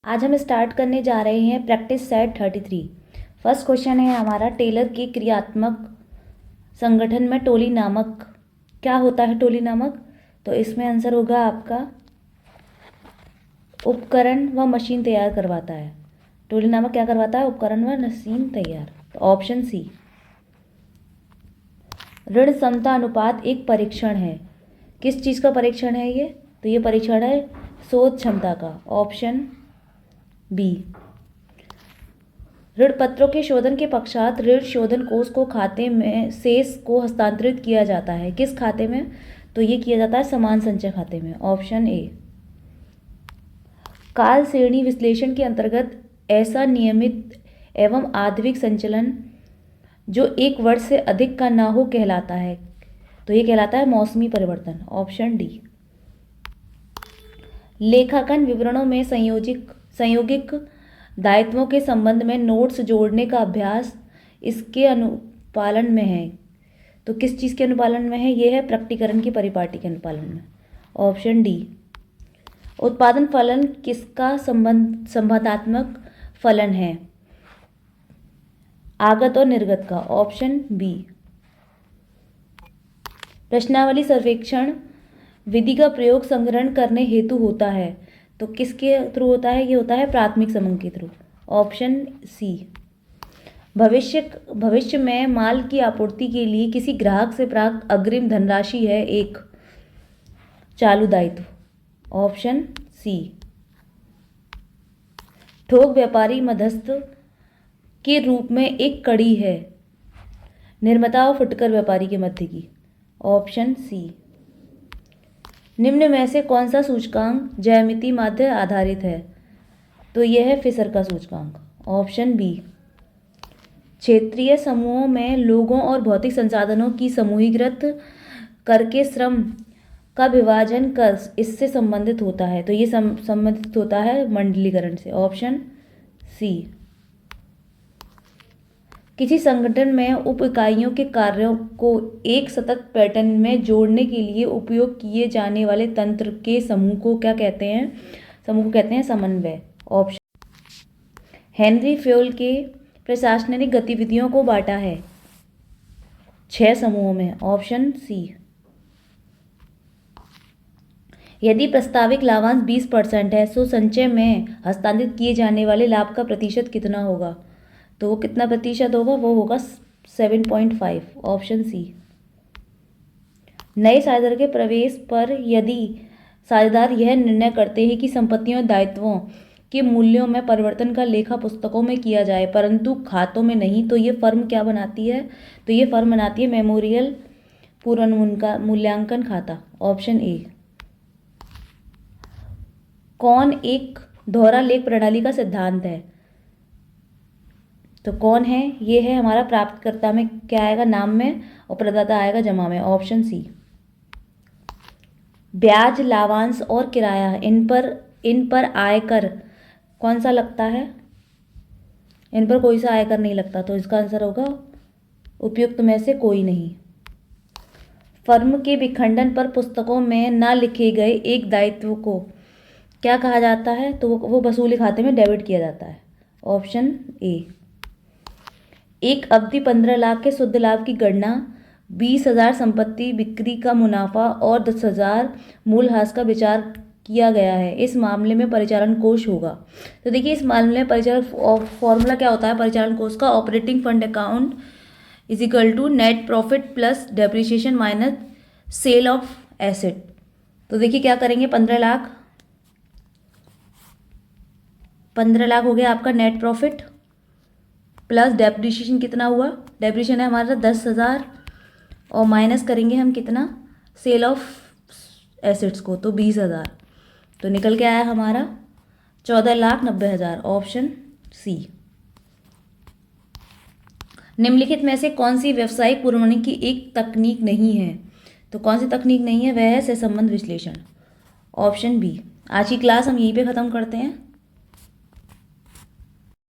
आज हम स्टार्ट करने जा रहे हैं प्रैक्टिस सेट 33। फर्स्ट क्वेश्चन है हमारा, टेलर के क्रियात्मक संगठन में टोली नामक क्या होता है? टोली नामक, तो इसमें आंसर होगा आपका उपकरण व मशीन तैयार करवाता है। टोली नामक क्या करवाता है? उपकरण व मशीन तैयार। तो ऑप्शन सी। ऋण समता अनुपात एक परीक्षण है। किस चीज़ का परीक्षण है ये? तो ये परीक्षण है शोध क्षमता का। Option B. ऋण पत्रों के शोधन के पश्चात ऋण शोधन कोष को खाते में शेष को हस्तांतरित किया जाता है। किस खाते में? तो ये किया जाता है समान संचय खाते में। Option A. काल श्रेणी विश्लेषण के अंतर्गत ऐसा नियमित एवं आवधिक संचलन जो एक वर्ष से अधिक का ना हो कहलाता है। तो ये कहलाता है मौसमी परिवर्तन। Option D. लेखांकन विवरणों में संयोगिक दायित्वों के संबंध में नोट्स जोड़ने का अभ्यास इसके अनुपालन में है। तो किस चीज़ के अनुपालन में है? ये है प्रकटीकरण की परिपाटी के अनुपालन में। Option D. उत्पादन फलन किसका संबंधात्मक फलन है? आगत और निर्गत का। Option B. प्रश्नावली सर्वेक्षण विधि का प्रयोग संग्रहण करने हेतु होता है। तो किसके थ्रू होता है? ये होता है प्राथमिक समूह के थ्रू। Option C. भविष्य में माल की आपूर्ति के लिए किसी ग्राहक से प्राप्त अग्रिम धनराशि है एक चालू दायित्व। Option C. थोक व्यापारी मध्यस्थ के रूप में एक कड़ी है निर्माता और फुटकर व्यापारी के मध्य की। Option C. निम्न में से कौन सा सूचकांक ज्यामिति माध्य आधारित है? तो यह है फिशर का सूचकांक। Option B. क्षेत्रीय समूहों में लोगों और भौतिक संसाधनों की समूहीकृत करके श्रम का विभाजन कर इससे संबंधित होता है। तो ये संबंधित होता है मंडलीकरण से। Option C. किसी संगठन में उप इकाइयों के कार्यों को एक सतत पैटर्न में जोड़ने के लिए उपयोग किए जाने वाले तंत्र के समूह को क्या कहते हैं? समूह को कहते हैं समन्वय। ऑप्शन। हेनरी फ्योल के प्रशासनिक गतिविधियों को बांटा है 6 समूहों में। Option C. यदि प्रस्तावित लाभांश 20% है तो संचय में हस्तांतरित किए जाने वाले लाभ का प्रतिशत कितना होगा? तो वो कितना प्रतिशत होगा? वो होगा 7.5। Option C. नए साझेदार के प्रवेश पर यदि साझेदार यह निर्णय करते हैं कि संपत्तियों और दायित्वों के मूल्यों में परिवर्तन का लेखा पुस्तकों में किया जाए परंतु खातों में नहीं, तो ये फर्म क्या बनाती है? तो ये फर्म बनाती है मेमोरियल पूर्वानुमूल्यांकन खाता। Option A. कौन एक दोहरा लेख प्रणाली का सिद्धांत है? तो कौन है? ये है हमारा प्राप्तकर्ता में क्या आएगा? नाम में, और प्रदाता आएगा जमा में। Option C. ब्याज, लाभांश और किराया इन पर आयकर कौन सा लगता है? इन पर कोई सा आयकर नहीं लगता। तो इसका आंसर होगा उपयुक्त में से कोई नहीं। फर्म के विखंडन पर पुस्तकों में न लिखे गए एक दायित्व को क्या कहा जाता है? तो वो वसूली खाते में डेबिट किया जाता है। Option A. एक अवधि 15 लाख के शुद्ध लाभ की गणना 20,000 संपत्ति बिक्री का मुनाफा और 10,000 मूल्यह्रास का विचार किया गया है। इस मामले में परिचालन कोष होगा। तो देखिए, इस मामले में परिचालन फॉर्मूला क्या होता है परिचालन कोष का? Operating fund account is equal to net profit plus depreciation minus sale of asset. तो देखिए क्या करेंगे, 15 लाख हो गया आपका नेट प्रॉफिट प्लस डेप्रिसिएशन कितना हुआ? डेप्रिसिएशन है हमारा 10,000 और माइनस करेंगे हम कितना? सेल ऑफ एसेट्स को, तो 20,000। तो निकल के आया हमारा 14,90,000। Option C. निम्नलिखित में से कौन सी व्यावसायिक पूर्वानुमानी की एक तकनीक नहीं है? तो कौन सी तकनीक नहीं है? वह है सहसंबंध विश्लेषण। Option B. आज की क्लास हम यहीं पे ख़त्म करते हैं।